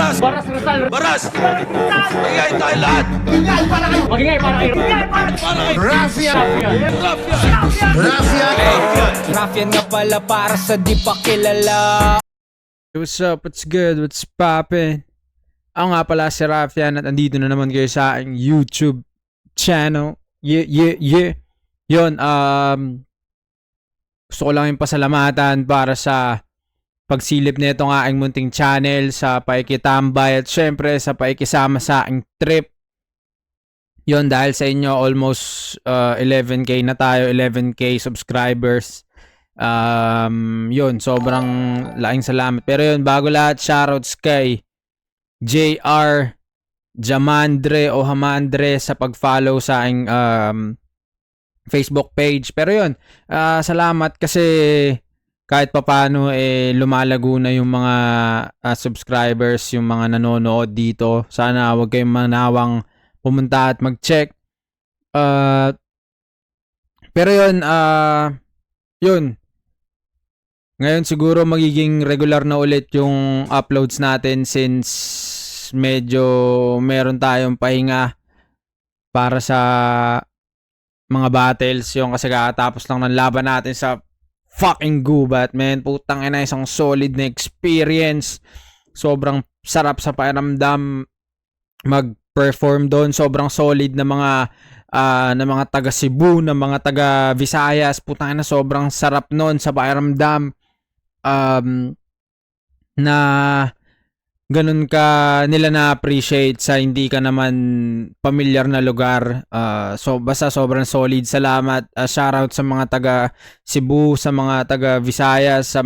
Baras! Baras Rizal. Baras! Magigay tayo lahat! Magingay para kayo. Para kay Rafia! Rafia! Rafia nga pala para sa di pa kilala. What's up? What's good? What's poppin'? Ako nga pala si Rafian at andito na naman kayo sa aking YouTube channel. Yeah. Yun, gusto ko lang yung pasalamatan para sa pagsilip na itong aking munting channel, sa paikitambay at syempre sa paikisama sa aking trip. Yun, dahil sa inyo almost 11k na tayo, 11k subscribers. Yun, sobrang laking salamat. Pero yun, bago lahat, shoutouts kay JR Jamandre o Hamandre sa pag-follow sa aking Facebook page. Pero yun, salamat kasi kahit papano lumalago na yung mga subscribers, yung mga nanonood dito. Sana wag kayong manawang pumunta at mag-check. Pero yun, yun. Ngayon siguro magiging regular na ulit yung uploads natin since medyo meron tayong pahinga para sa mga battles. Yung kasi kakatapos lang ng laban natin sa fucking Gubat, man. Putang ina, isang solid na experience. Sobrang sarap sa pakiramdam mag-perform doon. Sobrang solid na mga taga Cebu, na mga taga Visayas. Putang ina, sobrang sarap noon sa pakiramdam. Na ganun ka nila na-appreciate sa hindi ka naman familiar na lugar. So basta sobrang solid. Salamat. Shoutout sa mga taga Cebu, sa mga taga Visayas, sa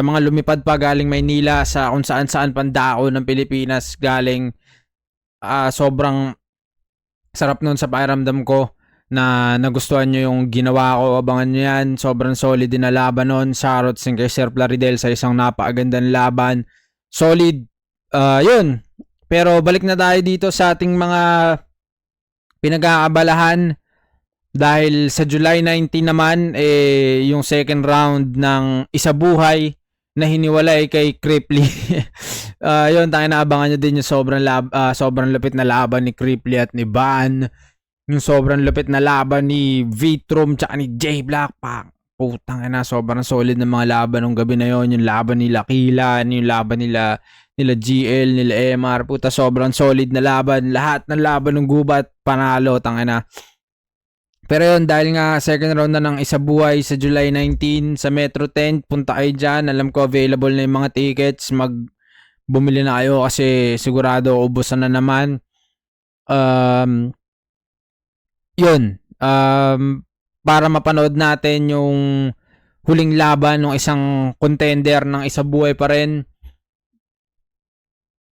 mga lumipad pa galing Maynila, sa kung saan pandako ng Pilipinas galing. Sobrang sarap nun sa pakiramdam ko na nagustuhan nyo yung ginawa ko. Abangan nyo yan. Sobrang solid din na laban nun. Shoutout din kay Sir Plaridel sa isang napakagandang laban. Solid. Yun. Pero balik na tayo dito sa ating mga pinag-aabalahan. Dahil sa July 19 naman, yung second round ng Isa Buhay na hiniwalay kay Cripply. Yun, tayo naabangan nyo din yung sobrang lupit na laban ni Cripply at ni Van. Yung sobrang lupit na laban ni Vitrum tsaka ni J Black. Putang ina, sobrang solid ng mga laban ng gabi na yon. Yung laban nila Kilan, yung laban nila GL, nila MR. Puta, sobrang solid na laban. Lahat ng laban ng Gubat, panalo, tangina. Pero yun, dahil nga second round na ng Isa Buhay sa July 19 sa Metro 10, punta kayo dyan. Alam ko available na yung mga tickets. Bumili na kayo kasi sigurado ubusan na naman. Yun, para mapanood natin yung huling laban ng isang contender ng Isa Buhay pa rin.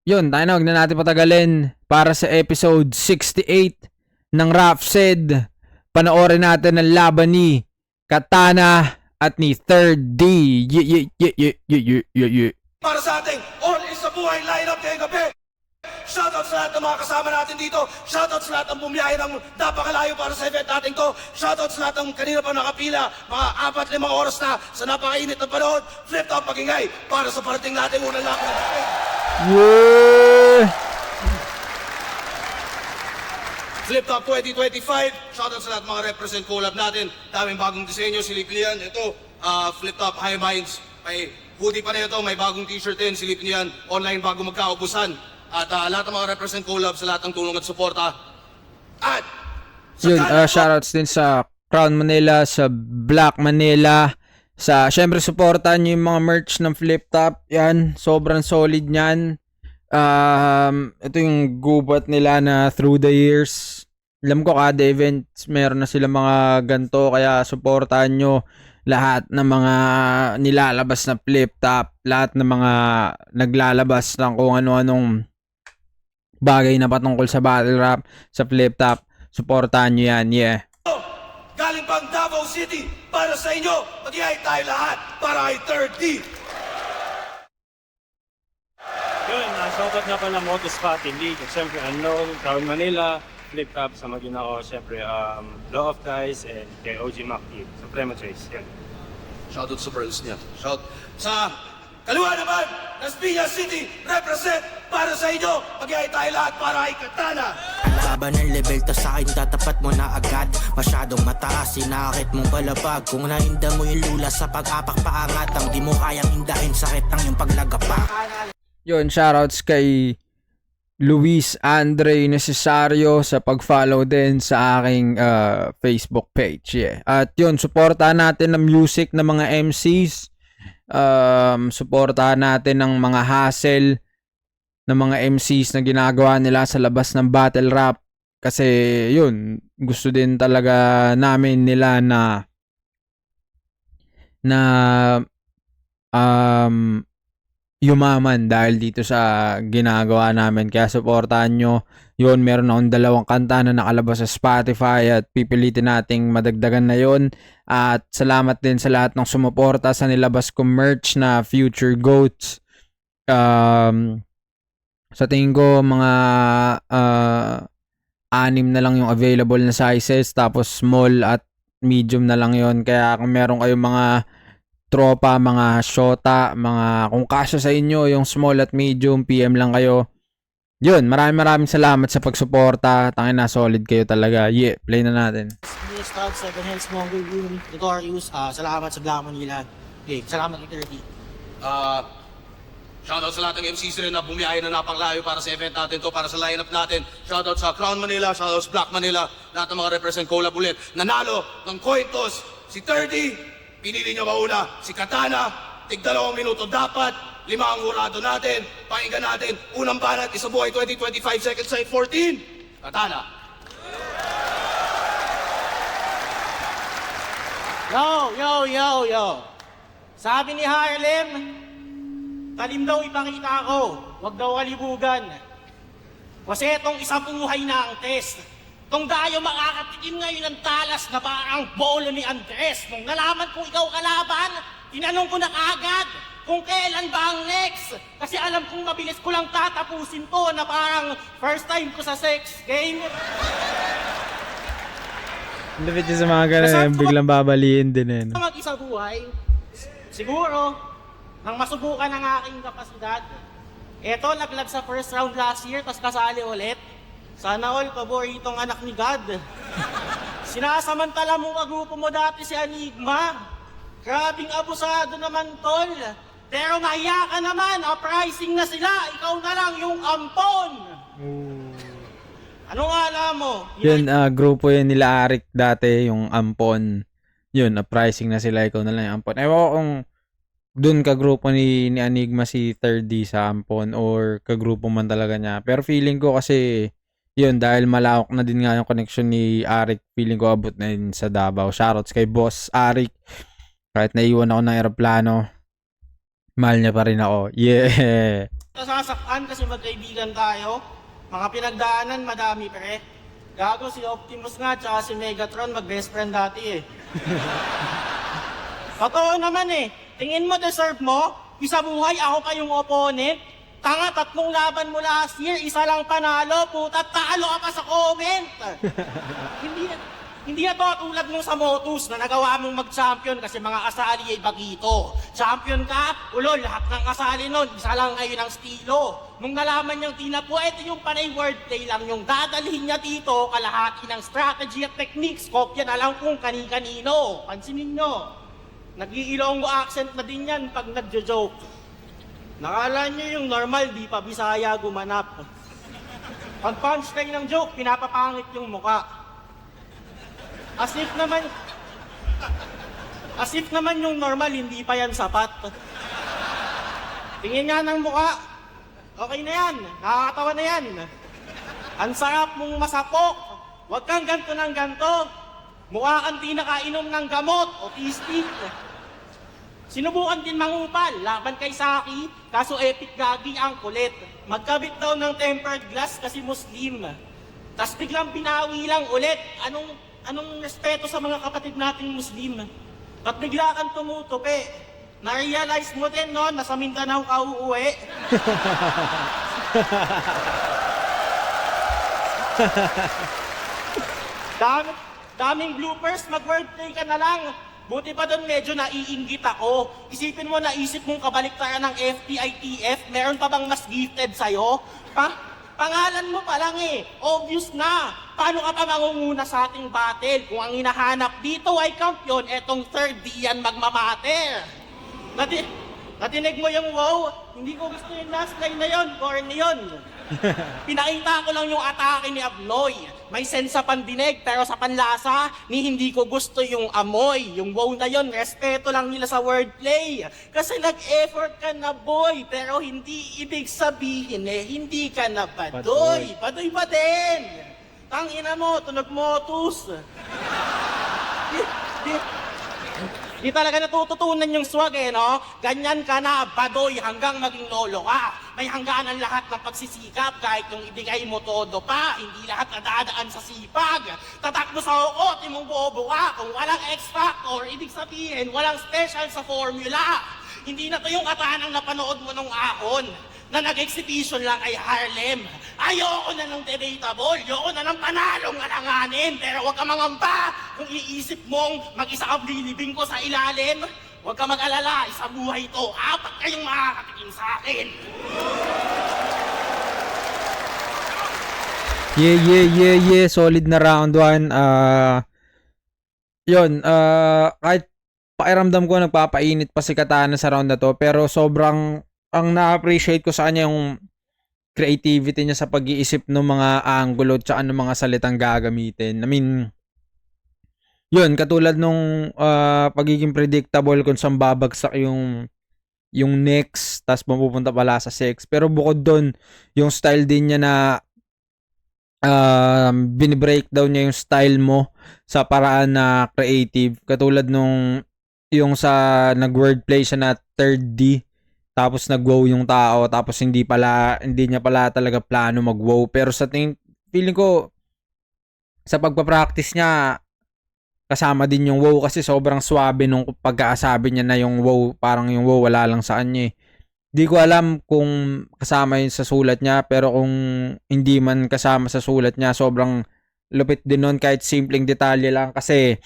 Yun, tayo na, huwag na natin patagalin. Para sa episode 68 ng Raf Said, panoorin natin ang laban ni Katana at ni Third D. Para sa ating All Isa Buhay lineup ngayong gabi. Shoutout sa lahat ng mga kasama natin dito. Shoutout sa lahat ng bumiyahe ng napakalayo para sa event natin to. Shoutout sa lahat ng kanina pa nakapila, mga 4-5 oras na sa napakainit na panahon. Flip top magingay para sa parating natin unang laban. Yeah! Flip top 2025. Shoutout sa lahat ng mga represent collab natin. Daming bagong disenyo, silipin yan. Ito, Flip top High Minds. May hoodie pa na ito, may bagong t-shirt din, silipin yan. Online bago magkaubusan. At lahat ng mga represent collab sa lahat ng tulong at suporta. At Yun, shoutouts din sa Crown Manila, sa Black Manila, syempre supportan nyo yung mga merch ng Flip Top. Yan, sobrang solid nyan. Ito yung gubat nila na through the years. Alam ko kada event meron na sila mga ganto, kaya supportan nyo lahat ng mga nilalabas na Flip Top, lahat ng mga naglalabas ng kung ano-anong bagay na patungkol sa battle rap, sa Flip Top. Supportahan nyo yan, yeah. galing pang Davao City para sa inyo. Mag-iay tayo lahat para kay Third D. Yun, shoutout nga pala Moto Spotting League. Siyempre, Unknown, Crown Manila, Flip Top, sa magina ko, siyempre, Law of Dice, and kay OG Mackie, Supremo Trace. Yan. Shoutout sa pearls niya. Shout sa Kaliwa naman, Las Piñas City, represent para sa inyo. Magyay tayo lahat para kay Katana. Baba ng level to sa akin tatapat mo na agad. Masyadong mataas, sinakit mong palapag. Kung nainda mo yung lula sa pag-apak paangat, ang di mo kayang indahin, sakit ng yung paglagapak. Yun, shoutouts kay Luis Andre Necesario sa pag-follow din sa aking Facebook page. Yeah. At yun, suportahan natin ang music ng mga MCs. Suportahan natin ng mga hustle ng mga MCs na ginagawa nila sa labas ng battle rap. Kasi yun, gusto din talaga namin nila na yumaman dahil dito sa ginagawa namin. Kaya supportahan nyo. Yun, meron akong 2 kanta na nakalabas sa Spotify at pipilitin nating madagdagan na yun. At salamat din sa lahat ng sumuporta sa nilabas kong merch na Future Goats. Sa tingin ko, mga 6 na lang yung available na sizes. Tapos small at medium na lang yon. Kaya kung meron kayong mga tropa, mga shota, mga kung kasya sa inyo yung small at medium, PM lang kayo. Yun, maraming salamat sa pagsuporta. Tangin na, solid kayo talaga. Yeah, play na natin. Start second hand smoker room, Notorious. Salamat sa Black Manila. Okay, salamat kay 30. Shoutout sa lahat ng MCs rin na bumiyahe na napanglayo para sa event natin to, para sa lineup natin. Shoutout sa Crown Manila, shoutout sa Black Manila, lahat ng mga represent collab ulit. Nanalo ng coin toss, si 30, pinili niyo mauna, si Katana, tig 2 minuto dapat, 5 ang hurado natin, pakinggan natin, unang banat, isa buhay 20-25 seconds side 14, Katana. Yo! Sabi ni Harlem, talim daw ipakita ko, wag daw kalibugan. Kasi itong isang buhay na ang test. Tong dayo makakatikim ngayon ng talas na parang bolo ni Andres. Nung nalaman kong ikaw kalaban, tinanong ko na kagad kung kailan ba ang next. Kasi alam kong mabilis ko lang tatapusin to na parang first time ko sa sex game. Lapit sa mga ganun, biglang babaliin din eh. Sa mag-isa buhay, siguro, nang masubukan ang aking kapasidad, eto, laglag sa first round last year, tas kasali ulit. Sana all, paboritong anak ni God. Sinasamantala mo grupo mo dati si Enigma. Grabing abusado naman, tol. Pero mahiya ka naman, uprising na sila. Ikaw na lang yung ampon. Anong alam mo? Yun, grupo yun nila Arik dati, yung Ampon. Yun, uprising na sila, ikaw na lang yung Ampon. Ewan ko kung dun kagrupo ni Enigma si 3D sa Ampon or kagrupo man talaga niya. Pero feeling ko kasi, yun, dahil malawak na din nga yung connection ni Arik, feeling ko abot na yun sa Davao. Shoutouts kay Boss Arik. Kahit naiwan ako ng aeroplano, mahal niya pa rin ako. Yeah! Nasasaktan kasi magkaibigan tayo. Mga pinagdaanan, madami pre. Gago si Optimus nga, tsaka si Megatron, mag-best friend dati eh. Totoo naman eh. Tingin mo, deserve mo? Isa buhay, ako pa yung opponent. Tanga, 3 laban mo last year, isa lang panalo, puta, talo ka pa sa comment. Hindi na to tulad nung sa Motus na nagawa mong mag-champion kasi mga kasali ay bagito. Champion ka, ulo, lahat ng kasali nun, isa lang kayo ng stilo. Nung nalaman niyang tinapo, ito yung panay wordplay lang yung dadalhin niya dito, kalahati ng strategy at techniques, kopya na lang kung kani-kanino. Pansinin nyo, nag-iilonggo accent na din yan pag nagjo-joke. Nakala niyo yung normal, di pa Bisaya gumanap. Pag punchline ng joke, pinapapangit yung muka. As if naman yung normal, hindi pa yan sapat. Tingin nga ng muka, okay na yan, nakakatawa na yan. Ang sarap mong masapok, huwag kang ganto ng ganto. Mukha kang di nakainom ng gamot, autistic. Sinubukan din mangupal, laban kay Saki, kaso epic gagi ang kulit. Magkabit daw ng tempered glass kasi Muslim. Tas biglang binawi lang ulit. Anong respeto sa mga kapatid nating Muslim? At bigla kang tumutupi. Na-realize mo din no, na sa Mindanao ka uuwi. Daming bloopers, mag-wordplay ka na lang. Buti pa doon medyo naiinggit ako. Isipin mo, naisip mong kabaliktaran ng FPITF, meron pa bang mas gifted sa'yo? Pangalan mo pa lang eh, obvious na. Paano ka pa mangunguna sa ating battle? Kung ang hinahanap dito ay kampiyon, etong third di yan magmamater. Natinig mo yung wow? Hindi ko gusto yung last line na yun, corny yun. Pinakita ko lang yung atake ni Abnoy. May sense sa pandinig, pero sa panlasa, ni hindi ko gusto yung amoy. Yung wow na yun, respeto lang nila sa wordplay. Kasi nag-effort ka na boy, pero hindi ibig sabihin hindi ka na badoy. Badoy pa din. Tangina mo, tunog motus. Di talaga natututunan yung swag no? Ganyan ka na, badoy, hanggang maging lolo ka. May hangganan lahat ng pagsisikap, kahit yung ibigay mo todo pa, hindi lahat nadadaan sa sipag. Tatakbo sa ukot, mong bobo ka. Kung walang X factor, ibig sabihin, walang special sa formula. Hindi na to yung katanang napanood mo nung ahon, na nag-exhibition lang ay Harlem. Ayoko na ng debatable, ayoko na ng panalong alanganin. Pero huwag ka mangamba kung iisip mong mag-isa ka bilibing ko sa ilalim. Huwag ka mag-alala, isa buhay to. 4 kayong makakatikim sa akin. Yeah. Solid na round 1. Yun, kahit pakiramdam ko nagpapainit pa si Katana sa round na to, pero sobrang ang na-appreciate ko sa kanya yung creativity niya sa pag-iisip ng mga angulo at ng mga salitang gagamitin. I mean, yun, katulad nung pagiging predictable kung saan babagsak yung next, tas mapupunta pala sa sex. Pero bukod doon, yung style din niya na binibreakdown niya yung style mo sa paraan na creative. Katulad nung yung sa nag-wordplay siya na third D, tapos nag-wow yung tao, tapos hindi niya pala talaga plano mag-wow. Pero sa feeling ko, sa pagpa-practice niya, kasama din yung wow kasi sobrang swabe nung pagkaasabi niya na yung wow, parang yung wow wala lang sa kanya eh. Di ko alam kung kasama yun sa sulat niya, pero kung hindi man kasama sa sulat niya, sobrang lupit din nun kahit simpleng detalye lang kasi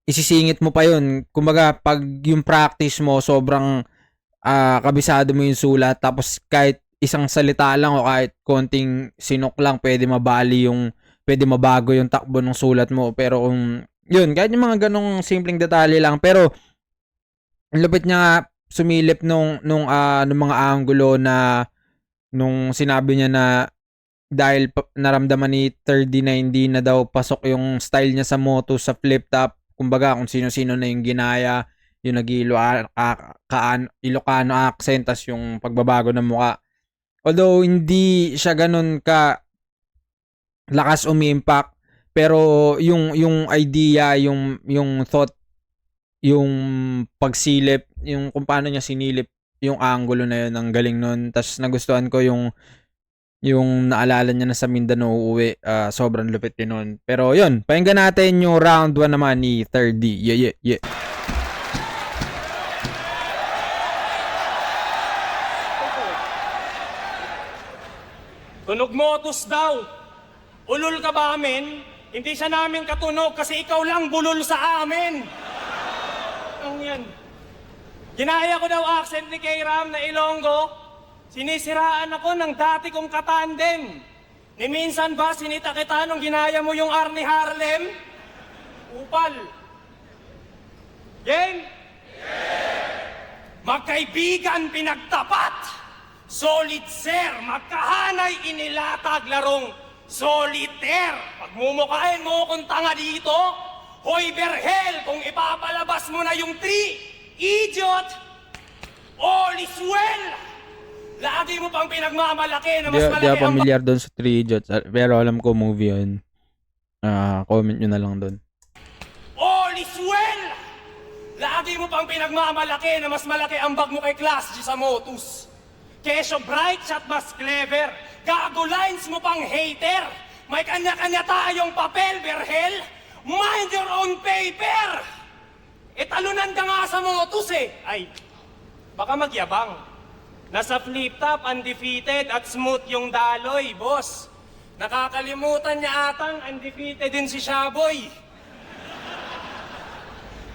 isisingit mo pa yun. Kumbaga, pag yung practice mo, sobrang kabisado mo yung sulat, tapos kahit isang salita lang o kahit konting sinok lang, pwede mabago yung takbo ng sulat mo. Pero kung, yun, kahit yung mga ganong simpleng detalye lang, pero ang lupit niya nga sumilip nung mga angulo na nung sinabi niya na dahil naramdaman ni 39 na daw pasok yung style niya sa moto sa flip top, kumbaga kung sino-sino na yung ginaya, yung Ilocano accent, tas yung pagbabago ng muka. Although hindi siya ganun ka lakas umi-impact, pero yung idea, yung thought, yung pagsilip, yung kung paano niya sinilip yung angulo na yun, ang galing nun. Tas nagustuhan ko yung naalala niya na sa Mindanao uuwi, sobrang lupit din nun. Pero yun, pakinggan natin yung round 1 naman ni 3D. Yeah. Tunog motus daw. Ulol ka ba amin? Hindi siya namin katunog kasi ikaw lang bulol sa amin. Ang yan. Ginaya ko daw accent ni K-Ram na Ilonggo. Sinisiraan ako ng dati kong katandem. Ni minsan ba sinita kita nung ginaya mo yung Arnie Harlem? Upal. Game? Magkaibigan pinagtapat. Solid sir, magkahanay inilatag larong solitaire. Pagmumukain mo kung tanga dito, hoy Berhel, kung ipapalabas mo na yung 3, idiot, all is well. Lagi mo pang pinagmamalaki na mas malaki Di ako familiar doon sa 3 Idiots, pero alam ko movie yun. Comment nyo na lang doon. All is well! Lagi mo pang pinagmamalaki na mas malaki ang bag mo kay Class G sa Motus. Kesyo bright shot mas clever. Gago lines mo pang hater. May kanya-kanya tayong papel, Berhel. Mind your own paper! Talunan ka nga sa Motus eh. Ay, baka magyabang. Nasa flip top, undefeated at smooth yung daloy, boss. Nakakalimutan niya atang undefeated din si Shaboy.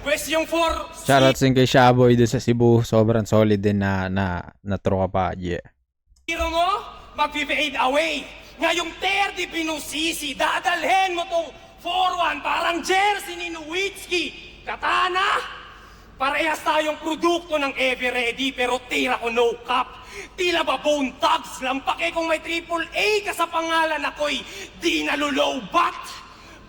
Pwes yung 4 Shoutouts din kay Shaboy doon sa Cebu. Sobrang solid din na throw ka pa. Yeah. Hero mo, mag-fade away. Ngayong 30 binusisi, dadalhin mo tong 4-1, parang jersey ni Nowitzki. Katana, parehas tayong produkto ng Ever Ready, pero tira ko no cap. Tila ba bone thugs, lampake kung may AAA ka sa pangalan ako'y di nalulobat.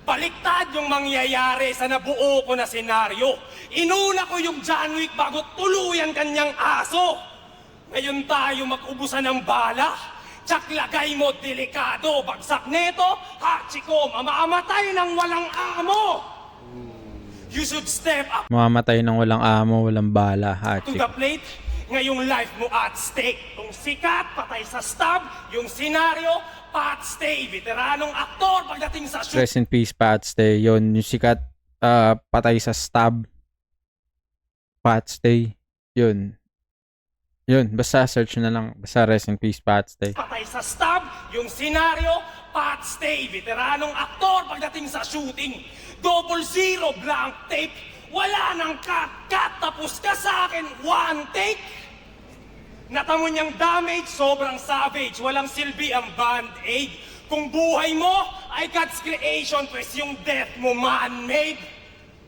Baliktad yung mangyayari sa nabuo ko na senaryo. Inuna ko yung John Wick bago tuluyan kanyang aso. Ngayon tayo mag-ubusan ng bala. Tsak lagay mo delikado. Bagsak neto, hachiko, mamamatay ng walang amo. You should step up Mamamatay ng walang amo, walang bala. to the plate. Ngayong life mo at stake. Kung sikat, patay sa stab. Yung senaryo, Pat Stay. Veteranong aktor pagdating sa shoot. Rest in peace, Pat Stay. Yun, yung sikat, patay sa stab. Pat Stay. Yun, basta search na lang. Basta rest in peace, Pat Stay. Patay sa stab. Yung senaryo, Pat Stay. Veteranong aktor pagdating sa shooting. 00 blank tape. Wala nang cut. Tapos ka sa akin, one take. Natamo niyang damage, sobrang savage. Walang silbi ang band-aid. Kung buhay mo ay God's creation, pues yung death mo man-made.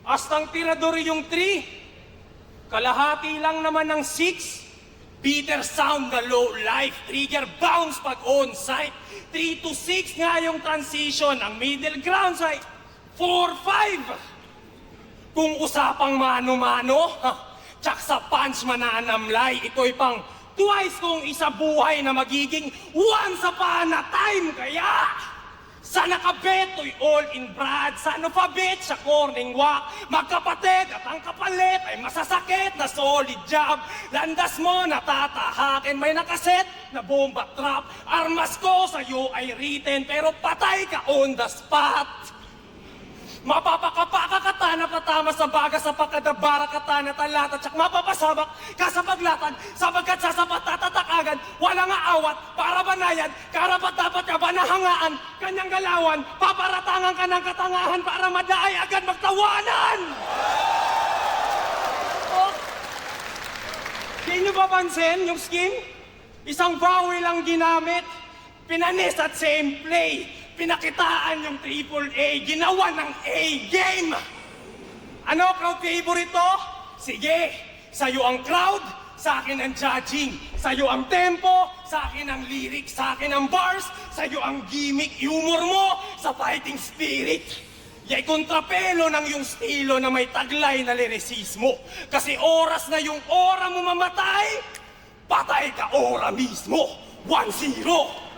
Astang tirador yung 3. Kalahati lang naman ng 6. Bitter sound na low life. Trigger bounce pag on-site. 3 to 6 nga yung transition. Ang middle ground ay 4-5. Kung usapang mano-mano, tsak sa punch mananamlay, ito'y pang twice kung isa buhay na magiging once upon a time. Kaya, sa nakabeto'y all in Brad, sa alphabet, sa corning walk, magkapatid at ang kapalit ay masasakit na solid job. Landas mo natatahakin, may nakaset na bomba trap. Armas ko sa'yo ay written, pero patay ka on the spot. Mapapakapaka katana patama sa baga sa pagkadabara katana talata tsak mapapasabak ka sa paglatad sapagkat sasapat tatatakagan wala nga awat para banayad karapat dapat ka ba nahangaan kanyang galawan paparatangan ka ng katangahan para madaay agad magtawanan. Oh. Di nyo ba pansin yung skin? Isang bawi lang ginamit pinanis at same play. Pinakitaan yung AAA, ginawa ng A-game! Ano crowd favorite to? Sige, sa'yo ang crowd, sa akin ang judging. Sa'yo ang tempo, sa akin ang lyrics, sa akin ang bars, sa'yo ang gimmick, humor mo, sa fighting spirit. Yay kontrapelo ng yung estilo na may taglay na lirisismo. Kasi oras na yung ora mo mamatay, patay ka ora mismo. 1-0.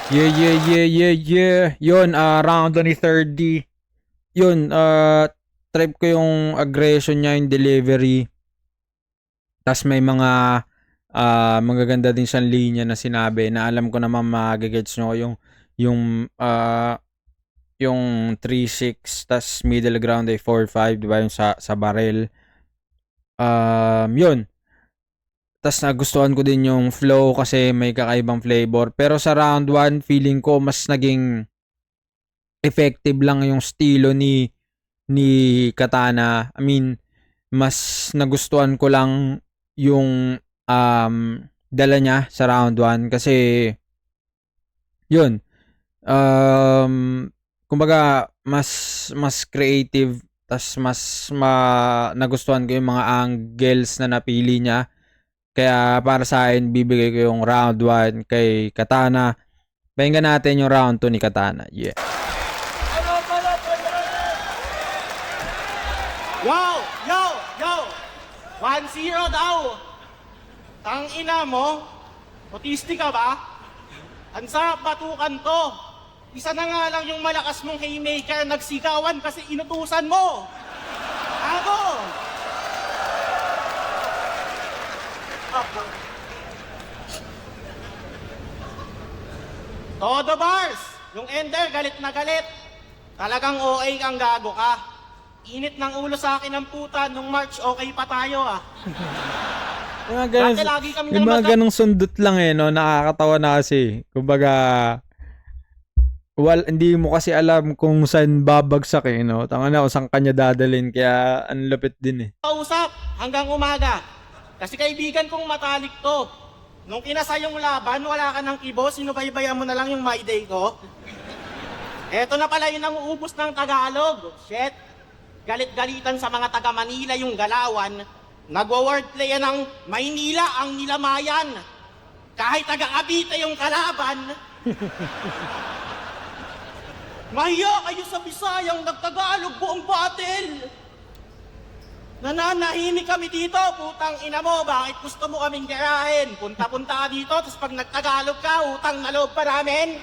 Yeah. Yun, round ni 30. Yun, trip ko yung aggression niya, yung delivery. Tas may mga magaganda din siyang linya na sinabi na alam ko naman magagets nyo yung 3-6 tas middle ground ay 4-5, di ba yung sa barrel. Yun. Tas nagustuhan ko din yung flow kasi may kakaibang flavor. Pero sa round 1, feeling ko mas naging effective lang yung estilo ni Katana. I mean, mas nagustuhan ko lang yung dala niya sa round 1 kasi yun. Kumbaga mas creative tas mas nagustuhan ko yung mga angles na napili niya. Kaya para sa akin, bibigay ko yung round 1 kay Katana. Pakinggan natin yung round 2 ni Katana. Yeah. Yo! 1-0 daw! Tangina mo? Autistic ka ba? Ang sarap batukan to. Isa na nga lang yung malakas mong haymaker nagsigawan kasi inutusan mo. Ako! Todo bars! Yung ender, galit na galit. Talagang OA kang gago ka. Init ng ulo sa akin ng puta. Nung March, okay pa tayo ah. Yung mga ganong sundot lang no? Nakakatawa na kasi. Kumbaga, hindi mo kasi alam kung saan babagsak eh, no? Tanga na, kung saan kanya dadalhin, kaya ang lupit din eh. Kausap hanggang umaga. Kasi kaibigan kong matalik to. Nung kinasa yung laban, wala ka ng kibo, sinubaybayan mo na lang yung my day ko. Eto na pala yun ang uubos ng Tagalog. Shit. Galit-galitan sa mga taga Manila yung galawan. Nagwa-wordplay yan ng Maynila ang nilamayan. Kahit taga Cavite yung kalaban. Mahiya kayo sa Bisayang nagtagalog buong battle. Nananahimik kami dito, putang ina mo, bakit gusto mo kaming garahin? Punta-punta ka dito, tapos pag nagtagalog ka, utang na loob pa namin.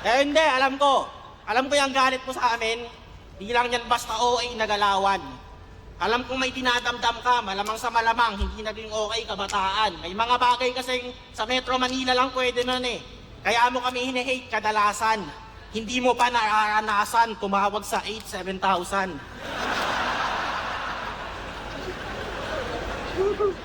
Eh hindi, alam ko yung galit mo sa amin, di lang yan basta OA na galawan. Alam kong may dinadamdam ka, malamang sa malamang, hindi naging okay kabataan. May mga bagay kasing sa Metro Manila lang pwede nun eh. Kaya mo kami hine-hate kadalasan. Hindi mo pa nararanasan tumawag sa 8-7,000.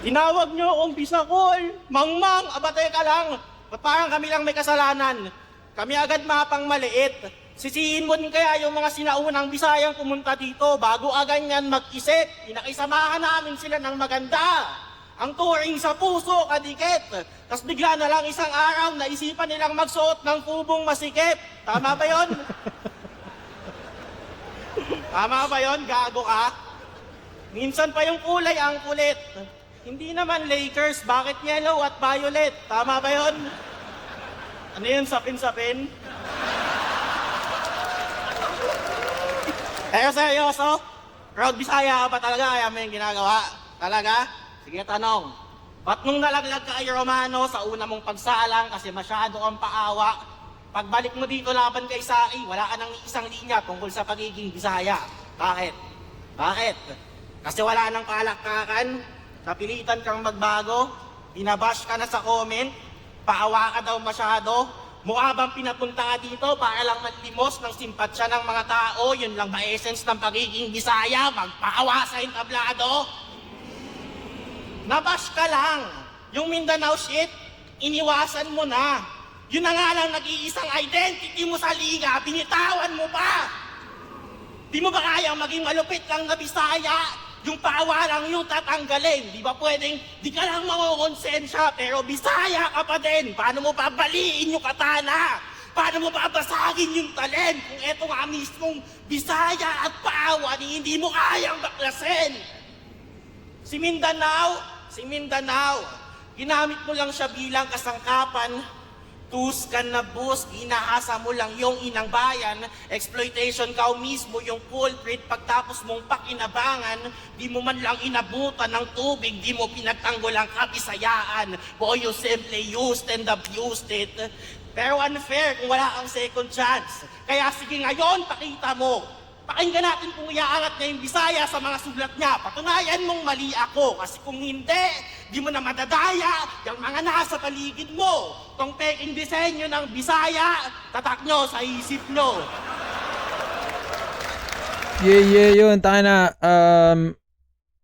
Tinawag nyo akong bisakol. Mangmang, abate ka lang. Ba't parang kami lang may kasalanan? Kami agad mapang maliit. Sisihin mo din kaya yung mga sinaunang Bisayang pumunta dito bago agad yan mag-isip. Pinakisamahan namin sila ng maganda. Ang turing sa puso, kadikit. Tapos bigla na lang isang araw, naisipan nilang magsuot ng kubong masikip. Tama ba yon? Tama ba yon? Gago ka? Minsan pa yung kulay ang kulit. Hindi naman Lakers, bakit yellow at violet? Tama ba yon? Ano yun, sapin-sapin? Pero seryoso? Proud Bisaya ka ba talaga? Kaya mo yung ginagawa? Talaga? Sige, tanong. Ba't nung nalaglag ka kay Romano sa una mong pagsalang kasi masyado kang paawa, pagbalik mo dito laban kay Saki, wala ka nang isang linya tungkol sa pagiging Bisaya. Bakit? Bakit? Kasi wala nang kalakakan, napilitan kang magbago, binabash ka na sa comment, paawa ka daw masyado, mukha bang pinapunta ka dito para lang manlimos ng simpatsya ng mga tao, yun lang ba essence ng pagiging Bisaya, magpaawa sa entablado? Nabash ka lang. Yung Mindanao shit, iniwasan mo na. Yun na nga lang nag-iisang identity mo sa liga, binitawan mo pa. Di mo ba kayang maging malupit lang na Bisaya? Yung paawa lang yung tatanggalin. Di ba pwedeng, di ka lang mangokonsensya, pero Bisaya ka pa din. Paano mo babaliin yung katana? Paano mo babasagin yung talent? Kung eto nga mismong Bisaya at paawa, hindi mo kayang baklasin. Si Mindanao, ginamit mo lang siya bilang kasangkapan, tuskan na bus, inaasa mo lang yung inang bayan, exploitation ka mismo yung culprit, pagtapos mong pakinabangan, di mo man lang inabutan ng tubig, di mo pinagtanggol ang kabisayaan, boy, you simply used and abused it. Pero unfair kung wala kang second chance. Kaya sige ngayon, pakita mo. Pakinggan natin kung iaangat niya yung Bisaya sa mga sulat niya. Patunayan mong mali ako. Kasi kung hindi, di mo na madadaya yung mga nasa paligid mo. Tong peking disenyo ng Bisaya, tatak nyo sa isip nyo. Yeah, yun. Taka na,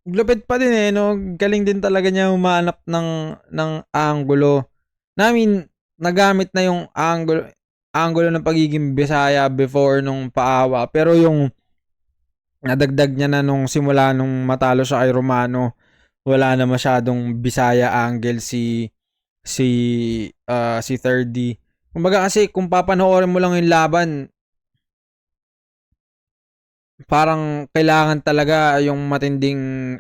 lupit pa din eh, no? Galing din talaga niya humanap ng angulo. Namin, nagamit na yung angulo ng pagiging Bisaya before nung paawa. Pero yung nadagdag niya na nung simula nung matalo siya kay Romano, wala na masyadong Bisaya angle si 30. Kumbaga kasi kung papanoorin mo lang yung laban, parang kailangan talaga yung matinding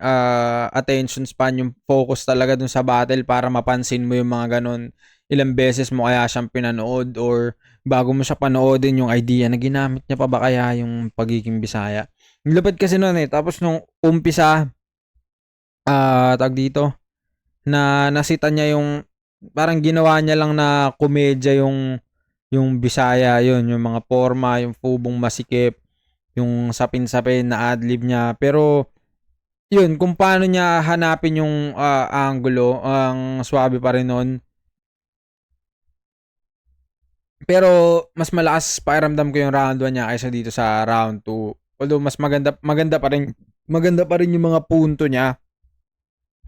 attention span, yung focus talaga dun sa battle para mapansin mo yung mga ganun. Ilang beses mo kaya siyang pinanood or bago mo siya panoodin yung idea na ginamit niya pa ba kaya yung pagiging Bisaya. Lupit kasi noon eh. Tapos nung umpisa, tag dito, na nasita niya yung, parang ginawa niya lang na komedya yung Bisaya, yun, yung mga forma, yung fubong masikip, yung sapin-sapin na adlib niya. Pero, yun, kung paano niya hanapin yung angulo, ang swabe pa rin noon. Pero, mas malakas pakiramdam ko yung round 1 niya kaysa dito sa round 2. Although mas maganda pa rin yung mga punto niya.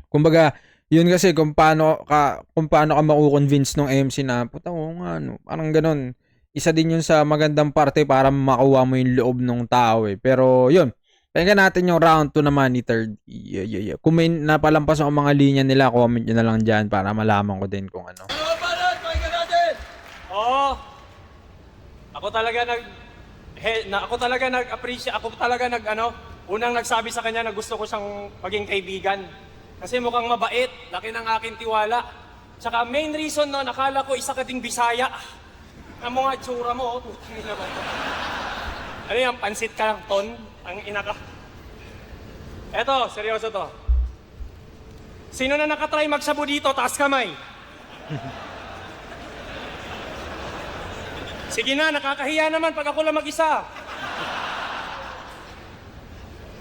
Kumbaga, yun kasi kung paano ka maku-convince ng MC na puta ko nga no, parang ganoon. isa din yun sa magandang parte para makuha mo yung loob ng tao eh. Pero yun, pakinggan natin yung round 2 naman ni Third. Yeah. Kung may napalampas ang mga linya nila, comment nyo na lang dyan para malaman ko din kung ano. Oo. Ako talaga nag-appreciate, unang nagsabi sa kanya na gusto ko siyang maging kaibigan. Kasi mukhang mabait, laki ng aking tiwala. Tsaka main reason no, nakala ko isa ka ding Bisaya. Ang mga tsura mo, putang ina ba ito? Ano yan, pansit ka lang, ton? Ang ina ka. Eto, seryoso to. Sino na nakatry magsabu dito, taas kamay? Sige na, nakakahiya naman pag ako lang mag-isa.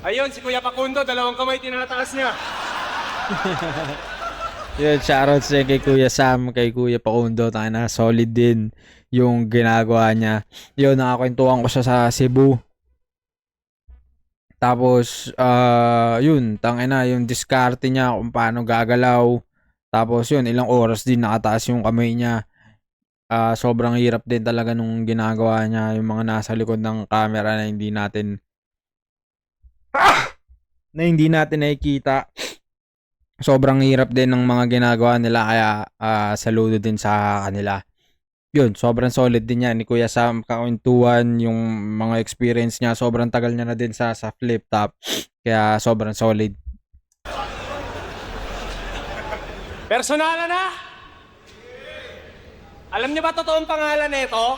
Ayun, si Kuya Pakundo, 2 kamay tinataas niya. Yun, shoutout sa kay Kuya Sam, kay Kuya Pakundo. Tayo na, solid din yung ginagawa niya. Yun, nakakwentuhan ko siya sa Cebu. Tapos, yun, tangina, yung diskarte niya kung paano gagalaw. Tapos yun, ilang oras din nakataas yung kamay niya. Sobrang hirap din talaga nung ginagawa niya, yung mga nasa likod ng camera na hindi natin nakikita. Sobrang hirap din ng mga ginagawa nila, kaya saludo din sa kanila. Yun, sobrang solid din yan ni Kuya Sam, kauntuan yung mga experience niya. Sobrang tagal niya na din sa flip top, kaya sobrang solid. Personalan na? Alam niyo ba totoong pangalan nito?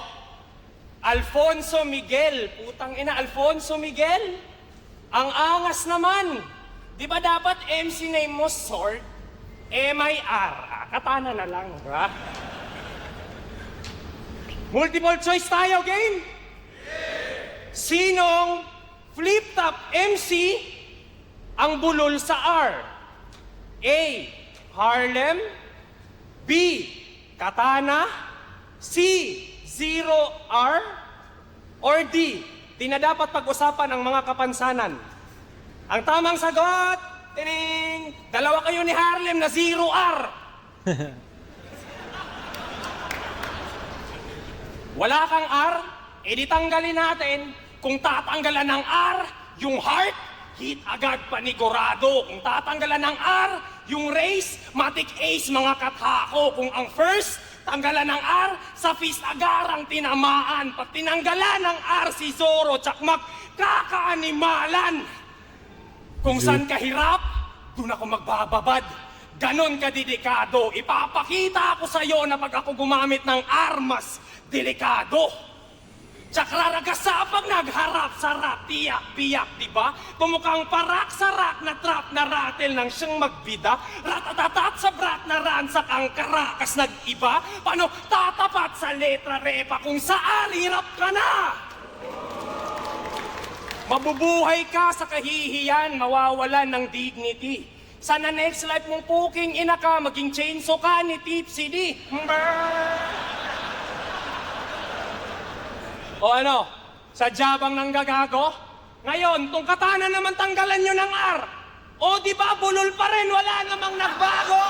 Alfonso Miguel. Putang ina, Alfonso Miguel. Ang angas naman. Di ba dapat MC name mo Sword? M-I-R. Katana na lang, ha? Multiple choice tayo, game? Sinong flip top MC ang bulol sa R? A. Harlem. B. Katana. C. Zero R. Or D. Di na dapat pag-usapan ang mga kapansanan. Ang tamang sagot, tining, 2 kayo ni Harlem na Zero R. Wala kang R, edi tanggalin natin. Kung tatanggalan ng R, yung heart, hit agad panigurado. Kung tatanggalan ng R, yung race, matic ace mga kathako. Kung ang first, tanggalan ng R, sa fist agarang tinamaan. Pag tinanggalan ng R si Zoro, tsakmak, kakaanimalan. Kung saan ka hirap, dun ako magbababad. Ganon ka dedikado. Ipapakita ako sa'yo na pag ako gumamit ng armas, delikado. Tsakraraga pag nagharap sa rap, tiyak-biyak, diba? Pumukhang parak sa rak na trap na rattle nang siyang magbida. Ratatatat sa brat na ransak ang karakas nag-iba. Paano tatapat sa letra repa kung saan hirap ka na? Mabubuhay ka sa kahihiyan, mawawalan ng dignity. Sana next life mong puking ina ka, maging chainsaw ka ni Tipsy D. O ano, sa jabang ng gagago? Ngayon, tong katana naman tanggalan nyo ng R. O di ba bulol pa rin, wala namang nagbago.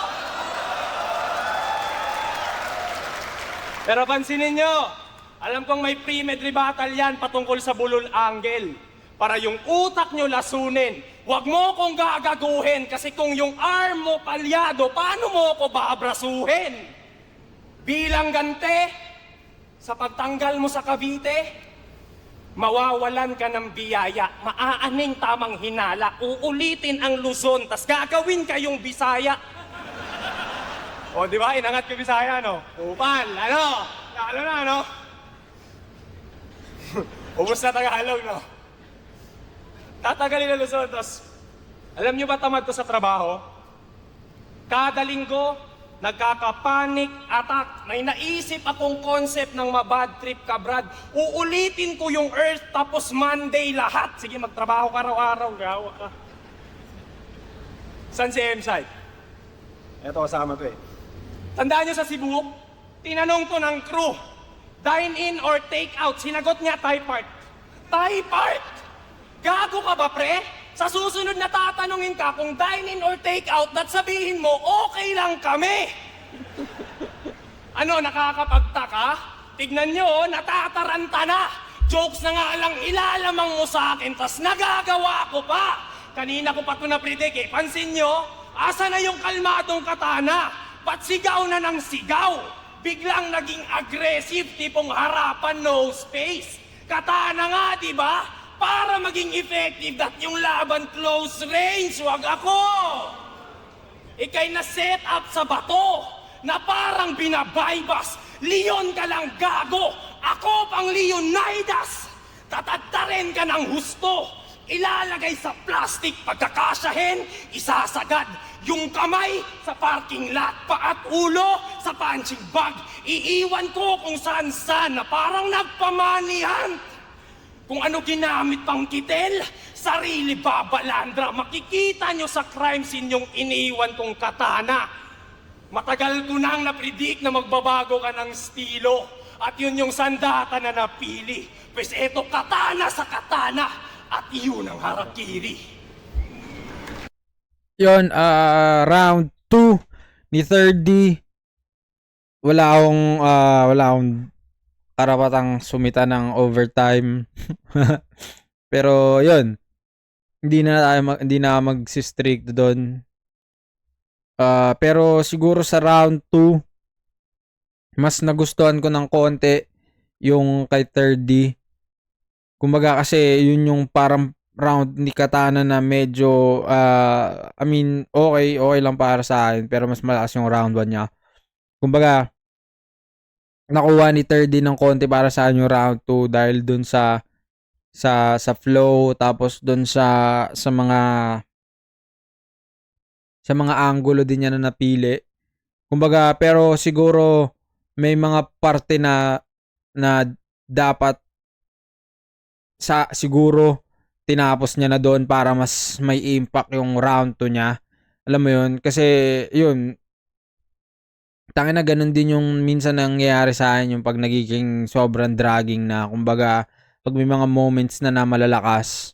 Pero pansinin nyo, alam kong may pre-med rebuttal yan patungkol sa bulol angle. Para yung utak nyo lasunin. Huwag mo kong gagaguhin kasi kung yung arm mo palyado, paano mo ko baabrasuhin? Bilang gante, sa pagtanggal mo sa Cavite, mawawalan ka ng biyaya, maaaning tamang hinala, uulitin ang Luzon, tas gagawin kayong Bisaya. O di ba, inangat ko Bisaya, no? Upal, ano? Lalo na, no? Ubus na Tagalog, no? Tatagalin na Luzon, tas alam nyo ba tamad ko sa trabaho? Kada linggo, nagkaka-panic attack. May naisip akong concept ng mabad trip ka, Brad. Uulitin ko yung Earth, tapos Monday lahat. Sige, magtrabaho ka araw-araw. Gawa ka. San si M-Side? Eto, kasama to eh. Tandaan nyo sa Cebu, tinanong to ng crew, dine in or take out? Sinagot niya, Thai part. Thai part? Gago ka ba, pre? Sa susunod na tatanungin ka kung dine-in or take-out, at sabihin mo, okay lang kami. Ano, nakakapagtaka? tignan nyo, natataranta na. Jokes na nga lang ilalamang mo sa akin, tas nagagawa ko pa. Kanina ko pa ito na-predict eh. Pansin nyo, asa na yung kalmadong katana? Ba't sigaw na ng sigaw? Biglang naging aggressive, tipong harapan, no space. Katana nga, di ba? Para maging effective at yung laban close range, wag ako. Ika'y na-set up sa bato na parang binabaybas. Leon ka lang gago, ako pang Leonidas. Tatadtarin ka ng husto, ilalagay sa plastic, pagkakasyahin, isasagad. Yung kamay sa parking lot, pa at ulo sa punching bag. Iiwan ko kung saan-saan na parang nagpamanihan. Kung ano ginamit pang kitel, sarili babalandra. Makikita nyo sa crime scene yung iniwan kong katana. Matagal ko nang na-predict na magbabago ka ng estilo. At yun yung sandata na napili. Pues eto, katana sa katana. At yun ang harakiri. Yun, round 2 ni 3D. Wala akong karapatang sumita ng overtime. Pero yun, hindi na mag-strict doon. Pero siguro sa round 2 mas nagustuhan ko ng konti yung kay 3D. Kumbaga kasi yun yung parang round ni Katana na medyo okay lang para sa akin, pero mas malakas yung round 1 niya. Kumbaga nakuha ni 3D ng konti para sa akin yung round 2 dahil dun sa flow, tapos dun sa mga angulo din niya na napili. Kumbaga, pero siguro may mga parte na dapat siguro tinapos niya na doon para mas may impact yung round 2 niya. Alam mo yun? Kasi yun, tangin na ganun din yung minsan nangyayari sa akin yung pag nagiging sobrang dragging na. Kumbaga, pag may mga moments na malalakas,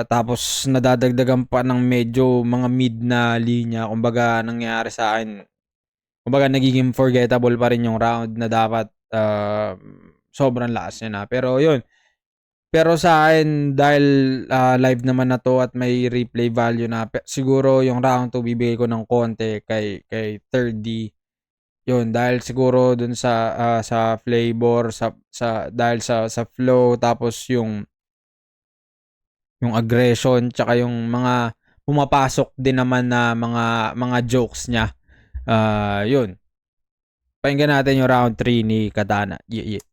tapos nadadagdagan pa ng medyo mga mid na linya, kumbaga nangyayari sa akin, kumbaga nagiging forgettable pa rin yung round na dapat sobrang lakas niya na. Pero yun, pero sa akin dahil live naman na to at may replay value na, siguro yung round 2 bibigay ko ng konti kay 3D. Yun, dahil siguro dun sa flavor, dahil sa flow, tapos yung aggression, tsaka yung mga pumapasok din naman na mga jokes niya. Yun. Pakinggan natin yung round 3 ni Katana. Yeah.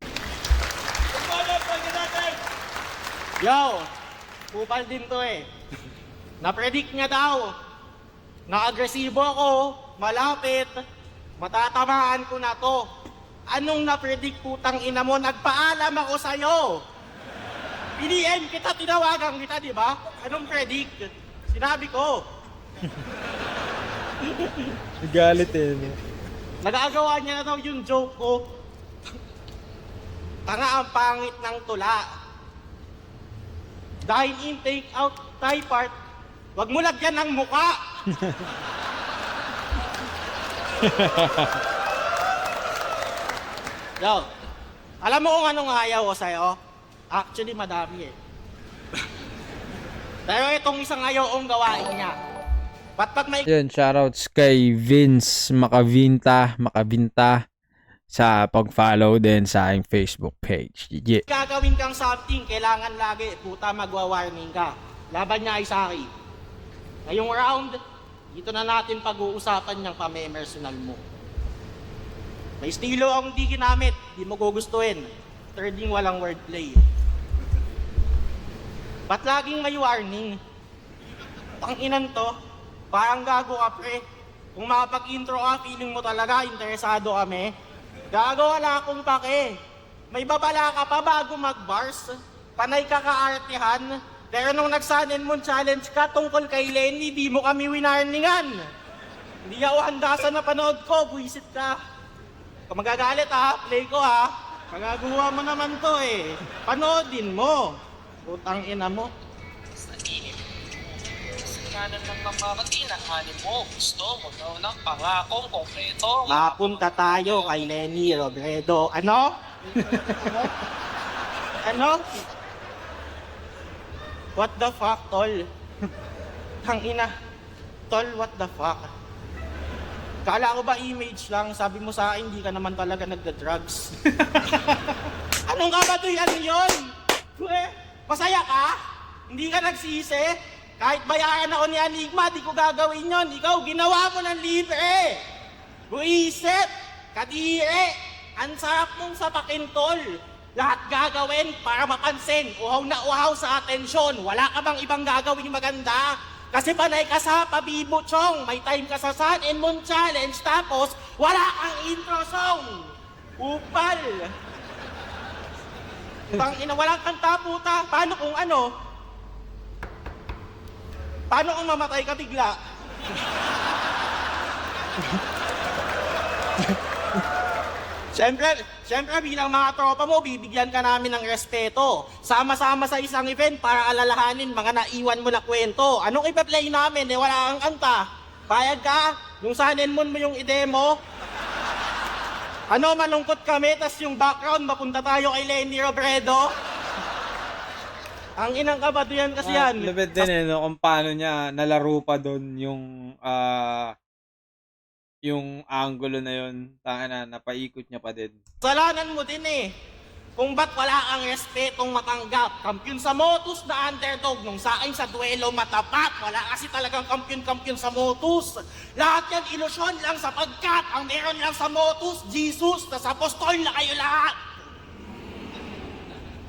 Yo, kupal din to eh. Na-predict niya daw na agresibo ako, malapit, matatamaan ko na to. Anong na-predict, putang ina mo? Nagpaalam ako sa'yo. PDM kita, tinawagan kita, di ba? Anong predict? Sinabi ko. Galit eh. Nagagawa niya na daw yung joke ko. Tanga ang pangit ng tula. Dine in, take out, Thai part. Wag mo lagyan ng muka. Yo, alam mo kung anong ayaw ko sa'yo? Actually, madami eh. Pero itong isang ayaw kong gawain niya. Pag may Yun, shoutouts kay Vince Makabinta sa pag-follow din sa aking Facebook page. Yeah. gagawin kang something, kailangan lagi, puta, magwa-warning ka. Laban niya ay Saki. Ngayong round, dito na natin pag-uusapan niyang pame-personal mo. May estilo ang di ginamit, di mo gugustuhin. Thirding walang wordplay. Ba't laging may warning? Tanginan to, parang gago ka pre. Kung makapag-intro ka, feeling mo talaga interesado kami. Gago, wala akong pake. May babala ka pa bago mag-bars. Panay ka kaartihan. Pero nung nag-Sun and Moon Challenge ka tungkol kay Lenny, di mo kami winarningan. Hindi ako handa sa napanood ko, buisit ka. Kung magagalit ha, play ko ha. Magagawa mo naman to eh. Panoodin mo. Putang ina mo. pinagdaanan ng pamamagitan ng ani mo. Gusto mo daw ng pangakong konkreto. Mapunta tayo kay Lenny Robredo. Ano? Ano? What the fuck, tol? Tangina. Tol, what the fuck? Kala ko ba image lang? Sabi mo sa akin, hindi ka naman talaga nagda-drugs. Anong kabatoy? Ano yun? Masaya ka? Hindi ka nagsisi? Kahit bayaran ako ni Enigma, di ko gagawin yon. Ikaw, ginawa mo ng libre. Buisit, kadire, ang sarap mong sapakin, tol. Lahat gagawin para mapansin. Uhaw na uhaw sa atensyon. Wala ka bang ibang gagawin maganda? Kasi panay ka sa Pabibo Chong. May time ka sa Sun and Moon Challenge. Tapos, wala kang intro song. Upal. Tangina, walang kanta, puta. Paano kung ano? Paano kung mamatay ka bigla? Siyempre bilang mga tropa mo, bibigyan ka namin ng respeto. Sama-sama sa isang event para alalahanin mga naiwan mo na kwento. Anong ipa-play namin? Wala kang kanta. Bayad ka? Yung Sun and Moon mo yung i-demo? Ano, malungkot kami, tas yung background, mapunta tayo kay Lenny Robredo? Ang inang kabaduyan kasi yan. Lupit din no, kung paano niya nalaro pa doon yung angulo na yun, tanga na, napaikot niya pa din. Kasalanan mo din eh. Kung ba't wala kang respetong matanggap. Kampiyon sa Motus na underdog. Nung sa akin sa duelo matapat. Wala kasi talagang kampiyon sa Motus. Lahat yan ilusyon lang sapagkat ang meron lang sa Motus, Jesus, tas apostol na kayo lahat.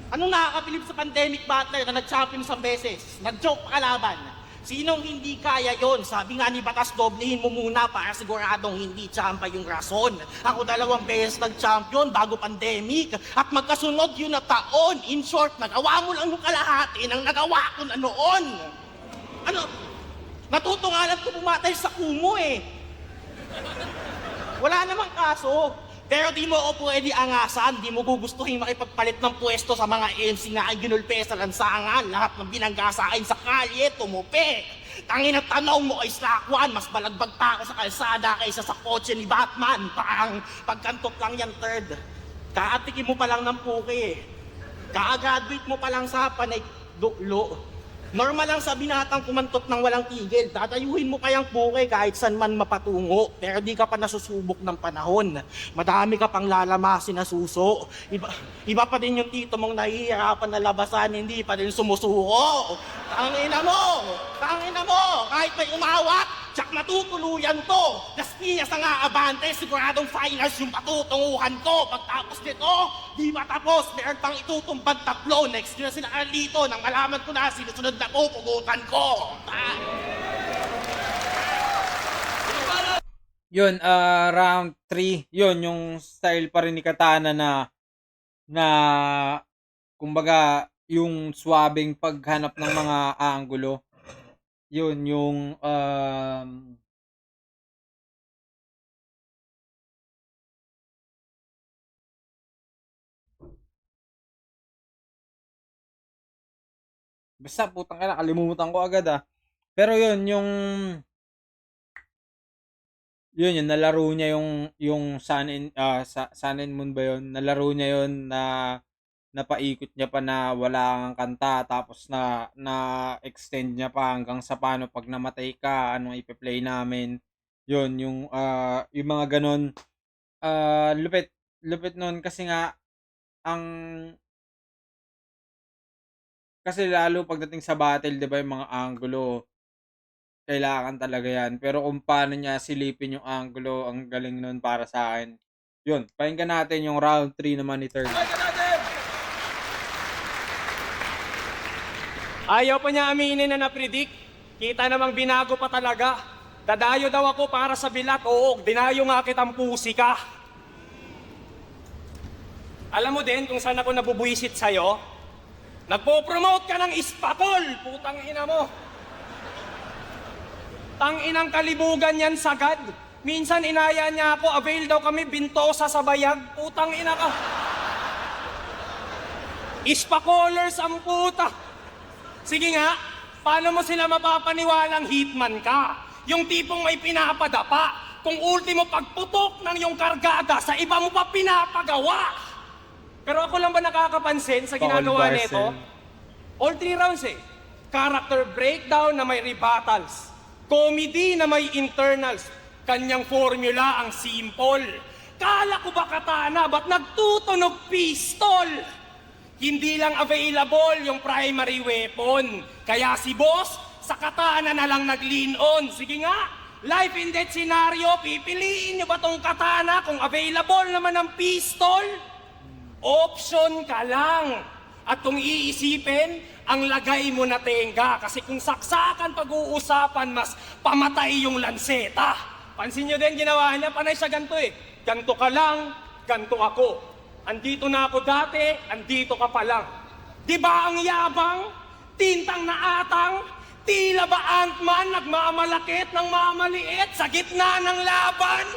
Anong nakakabilib sa pandemic battler na nag-champion sa beses? Nag-joke pa kalaban. Sinong hindi kaya yon? Sabi nga ni Batas, doblehin mo muna para siguradong hindi tsampa yung rason. Ako 2 beses nag-champion bago pandemic at magkasunod yun na taon. In short, nagawa mo lang yung kalahati ng nagawa ko na noon. Ano? Natuto nga lang ko pumatay sa kumo eh. Wala namang kaso. Pero di mo ako pwede angasan, di mo gugustuhin makipagpalit ng pwesto sa mga MC na ay ginulpe sa lansangan. Lahat ng binangga sa akin sa kalye, tumupi. Tangin na tanong mo kay Slakwan, mas balagbag pa ako sa kalsada kaysa sa kotse ni Batman. Parang pagkantok lang yan, third. Kaatikin mo pa lang ng puki. Ka-graduate mo pa lang sa panay duklo. Normal lang sa binatang kumantot ng walang tigil. Tatayuhin mo pa yung puke kahit saan man mapatungo. Pero di ka pa nasusubok ng panahon. Madami ka pang lalamasin na suso. Iba pa din yung tito mong nahihirapan na labasan, hindi pa din sumusuko. Tangina mo! Tangina mo! Kahit may umawat, tsak matutuluyan to. Gaspiyas ang aabante, siguradong finals yung patutunguhan ko. Pagtapos nito, di ba tapos? Meron pang itutumpag 3. Next year sila Carlito. Nang malaman ko na, sinusunod na po, pugutan ko. Yun, round 3, yun, yung style pa rin ni Katana na kumbaga, yung swabing paghanap ng mga angulo. Yun, yung basta putang ina, kalimutan ko agad Pero yun, yung nalaro niya yung Sun and Moon ba yun? Nalaro niya yun na napaikot niya pa na wala kang kanta, tapos na extend niya pa hanggang sa paano pag namatay ka, anong ipe-play namin. Yun, yung mga ganon. Lupit nun kasi nga kasi lalo pagdating sa battle, 'di ba, yung mga angulo kailangan talaga yan. Pero kung paano niya silipin yung angulo, ang galing nun para sa akin. Yun, pakinggan natin yung round 3 naman ni Third. Ayaw pa niya aminin na na-predict. Kita namang binago pa talaga. Dadayo daw ako para sa bilat. Oo, dinayo nga kitang pusi ka. Alam mo din kung saan ako nabubuisit sa'yo? Nagpo-promote ka ng ispapol, putang ina mo. Tang-inang kalibugan yan sagad. Minsan inaya niya ako, avail daw kami bintosa sa bayag. Putang ina ka. Ispa-colors ang puta. Sige nga, Paano mo sila mapapaniwalang hitman ka? Yung tipong may pinapadapa. Kung ultimo pagputok ng yung kargada, sa iba mo pa pinapagawa. Pero ako lang ba nakakapansin sa ginagawa nito? All 3 rounds eh. Character breakdown na may rebuttals. Comedy na may internals. Kanyang formula ang simple. Kala ko ba katana, ba't nagtutunog pistol? Hindi lang available yung primary weapon. Kaya si boss, sa katana na lang nag-lean on. Sige nga, life and death scenario, pipiliin nyo ba tong katana kung available naman ang pistol? Option ka lang. At kung iisipin, ang lagay mo na tenga. Kasi kung saksakan pag-uusapan, mas pamatay yung lanseta. Pansin nyo din, ginawa niya, panay siya ganito eh. Ganto ka lang, ganto ako. Andito na ako dati, andito ka pa lang. Di ba ang yabang? Tintang na atang? Tila ba Ant-Man nagmamalakit ng mamaliit sa gitna ng laban?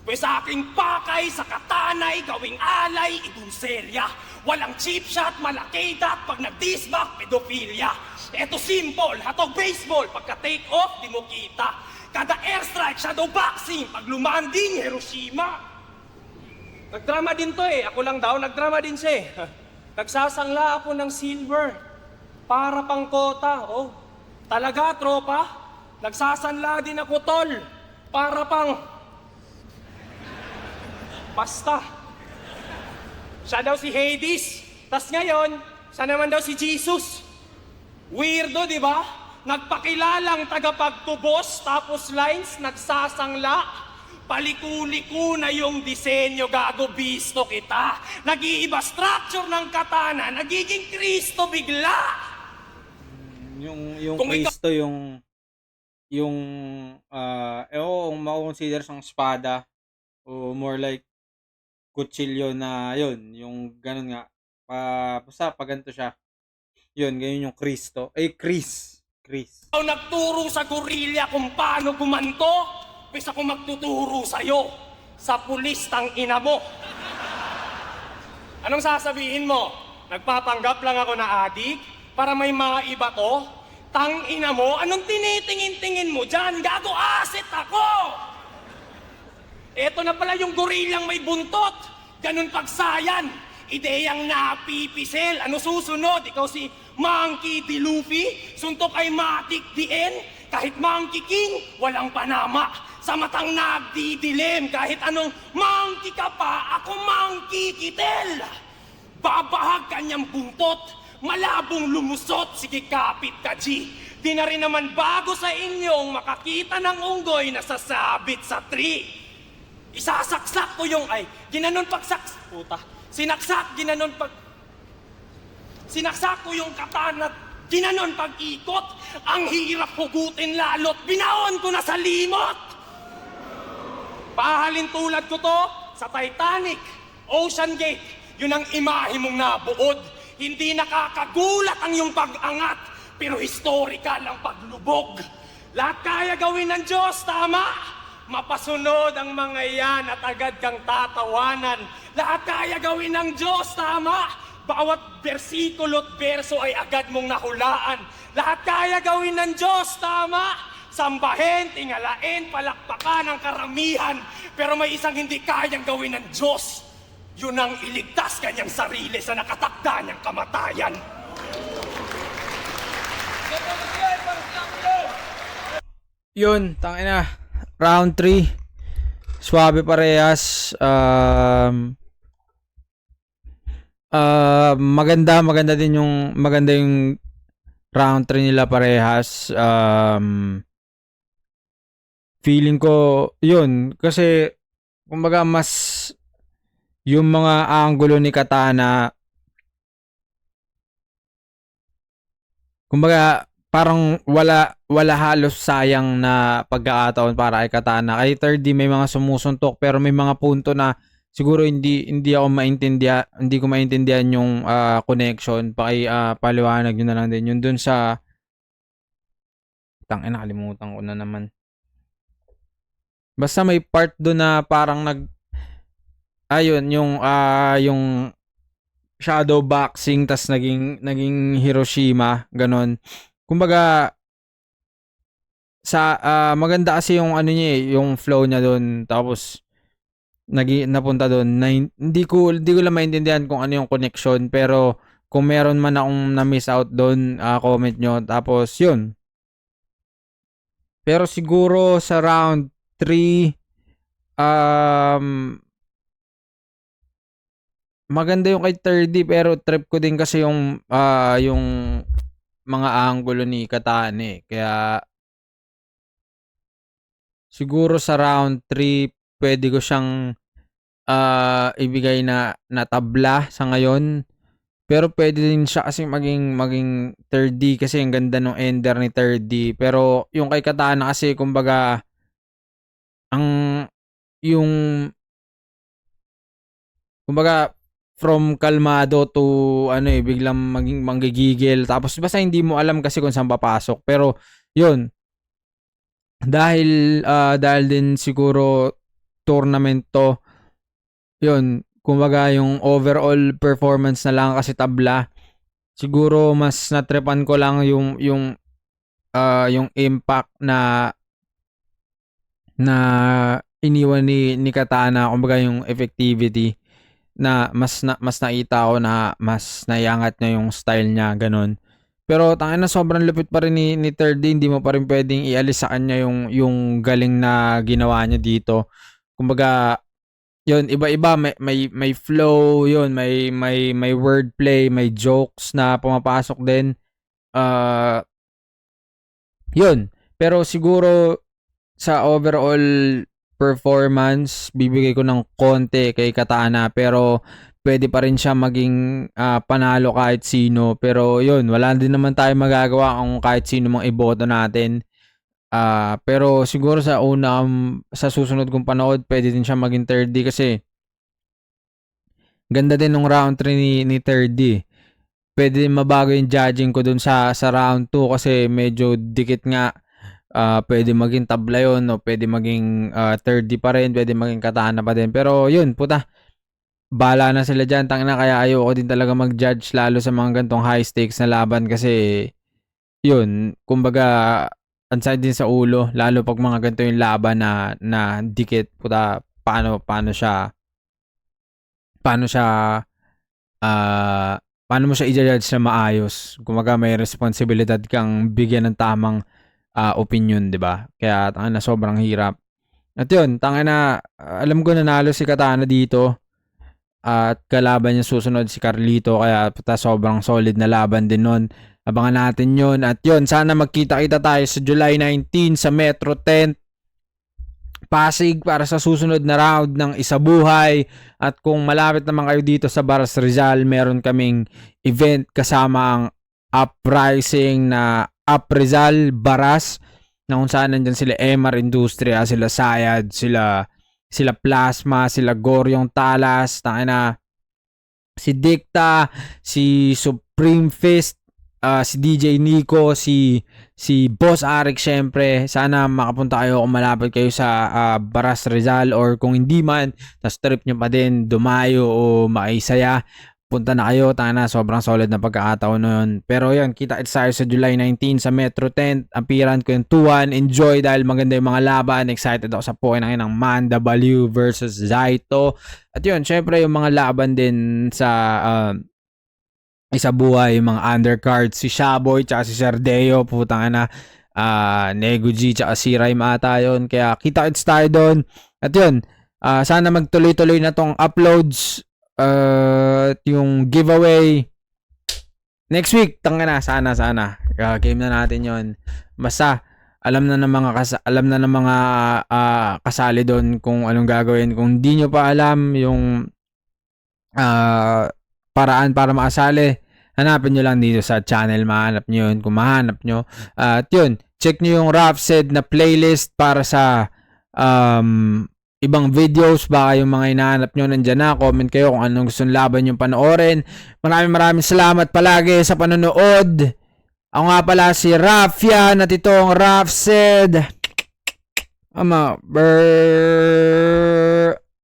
Pwes aking pakay sa katanay, gawing alay, idunselya. Walang cheap shot, malaki dat pag nag-disback, pedophilia. Eto simple, hatog baseball, pagka take off, di mo kita. Kada airstrike, shadow boxing, pag lumanding, Hiroshima. Nagdrama din to eh, ako lang daw, nagdrama din siya eh. Nagsasangla ako ng silver, para pang kota, oh. Talaga, tropa? Nagsasanla din ako, tol. Para pang... Basta. Siya daw si Hades. Tas ngayon, siya naman daw si Jesus. Weirdo, di ba? Nagpakilalang tagapagtubos, tapos lines, nagsasangla. Paliku-liku na yung disenyo, gago, bisto kita. Nag-iiba structure ng katana, nagiging Kristo bigla. Yung Kung Kristo, yung makonsider siyang espada o more like kutsilyo na yun, yung ganun nga. Basta pag ganito siya, yun, ganyan yung Kristo. Chris. Ikaw nagturo sa gorilla kung paano gumanto, pwes ako magtuturo sa'yo sa pulistang ina mo. Anong sasabihin mo? Nagpapanggap lang ako na adik? Para may mga iba to? Tang ina mo, anong tinitingin-tingin mo dyan? Gago, asit ako! Eto na pala yung gorillang may buntot. Ganun pagsayan. Ideyang napipisel. Ano susunod? Ikaw si Monkey D. Luffy? Suntok ay Matic DN? Kahit Monkey King, walang panama. Sa matang nagdidilim. Kahit anong monkey ka pa, ako Monkey Kitel. Babahag kanyang buntot. Malabong lumusot, sige kapit ka, G. Di na rin naman bago sa inyong makakita ng unggoy na sasabit sa tree. Isasaksak ko yung, ginanon puta. Sinaksak ko yung katana, ginanon pag-ikot. Ang hirap hugutin lalo't binaon ko na sa limot. Pahalin tulad ko to sa Titanic, Ocean Gate, yun ang imahe mong nabuod. Hindi nakakagulat ang iyong pag-angat, pero historical ang paglubog. Lahat kaya gawin ng Diyos, tama? Mapasunod ang mga yan at agad kang tatawanan. Lahat kaya gawin ng Diyos, tama? Bawat bersikulo't berso ay agad mong nahulaan. Lahat kaya gawin ng Diyos, tama? Sambahin, tingalain, palakpakan ang karamihan. Pero may isang hindi kayang gawin ng Diyos. Yun ang iligtas kanyang sarili sa nakatakda niyang kamatayan. Yun, tangina. Round 3. Swabe parehas. Maganda din yung round 3 nila parehas. Feeling ko yun kasi kumbaga mas yung mga anggulo ni Katana, kumbaga parang wala halos sayang na pagkakataon para kay Katana. Kay 3D may mga sumusuntok pero may mga punto na siguro hindi ko maintindihan yung connection. Paliwanag nyo na lang din yun dun sa nakalimutan ko na naman. Basta may part doon na parang yung shadow boxing tas naging Hiroshima, ganon. kumbaga maganda kasi yung ano niya yung flow niya doon, tapos napunta doon na hindi ko lang maintindihan kung ano yung connection, pero kung meron man akong na-miss out doon, comment nyo. Tapos yun, pero siguro sa round 3 maganda yung kay 30, pero trip ko din kasi yung mga angulo ni Katane, kaya siguro sa round 3 pwede ko siyang ibigay na tabla sa ngayon. Pero pwede din siya kasi maging 3D kasi ang ganda ng ender ni 3D. Pero yung kay Katana kasi kumbaga kumbaga from kalmado to biglang maging manggigigil, tapos basta hindi mo alam kasi kung saan papasok. Pero yun, dahil din siguro tournament to, yun, kumbaga yung overall performance na lang kasi tabla, siguro mas natrepan ko lang yung impact na iniwan ni Katana, kumbaga yung effectivity na mas nakita ko na mas naiangat niya yung style niya, ganun. Pero tangina, sobrang lupit pa rin ni 30, hindi mo pa rin pwedeng ialis sa kanya yung galing na ginawa niya dito. Kumbaga, yun, iba-iba, may flow, yun, may wordplay, may jokes na pumapasok din. Yun. Pero siguro sa overall performance, bibigay ko ng konti kay Katana, pero pwede pa rin siya maging panalo kahit sino. Pero yun, wala din naman tayo magagawa kung kahit sino mang iboto natin. Pero siguro sa susunod kong panood, pwede din siya maging 3D kasi ganda din ng round 3 ni 3D. Pwede din mabago yung judging ko dun sa round 2 kasi medyo dikit nga. Pwede maging tabla yun, o pwede maging 3D pa rin, pwede maging Katana pa din. Pero yun, puta, bala na sila dyan. Tangina, kaya ayoko din talaga mag-judge lalo sa mga gantong high stakes na laban kasi yun, kumbaga ansay din sa ulo, lalo pag mga ganito yung laban na dikit. Puta, paano mo siya i-judge na maayos? Kumbaga may responsibilidad kang bigyan ng tamang opinion, 'di ba? Kaya tangina, sobrang hirap. At yun, tangina, alam ko nanalo si Katana dito. At kalaban niya susunod si Carlito, kaya puta, sobrang solid na laban din nun. Abangan natin yun. At yun, sana magkita-kita tayo sa July 19 sa Metro 10 Pasig para sa susunod na round ng Isabuhay. At kung malapit naman kayo dito sa Baras Rizal, meron kaming event kasama ang Uprising na Up Rizal Baras, na kung saan nandyan sila MR Industria, sila Sayad, sila Plasma, sila Goryong Talas, si Dicta, si Supreme Fist, si DJ Nico, si Boss Arik, syempre. Sana makapunta kayo kung malapit kayo sa Baras Rizal, or kung hindi man, tas trip nyo pa din dumayo o maisaya, punta na kayo. Sobrang solid na pagkakataon nun. Pero yun, kita-kits tayo sa July 19 sa Metro 10. Appearance ko yung 2-1. Enjoy dahil maganda yung mga laban. Excited ako sa point ng Manda Baliw versus Zaito. At yun, syempre yung mga laban din sa Isabuhay, yung mga undercards, si Shaboy tsaka si Sardeo, putang na, Nego G tsaka si Rhyme ata yun. Kaya kita-kits tayo doon. At yun, sana magtuloy-tuloy na tong uploads. Yung giveaway next week, sana game na natin yon. Basta alam na ng mga kasali doon kung anong gagawin. Kung di nyo pa alam yung paraan para makasali, hanapin nyo lang dito sa channel, mahanap nyo yun kung mahanap nyo. At yun, check nyo yung Rap Said na playlist para sa ibang videos. Baka yung mga hinahanap nyo nandyan na. Comment kayo kung anong gusto laban yung panoorin. Maraming salamat palagi sa panonood. Ako nga pala si Raffian at itong Raf Said.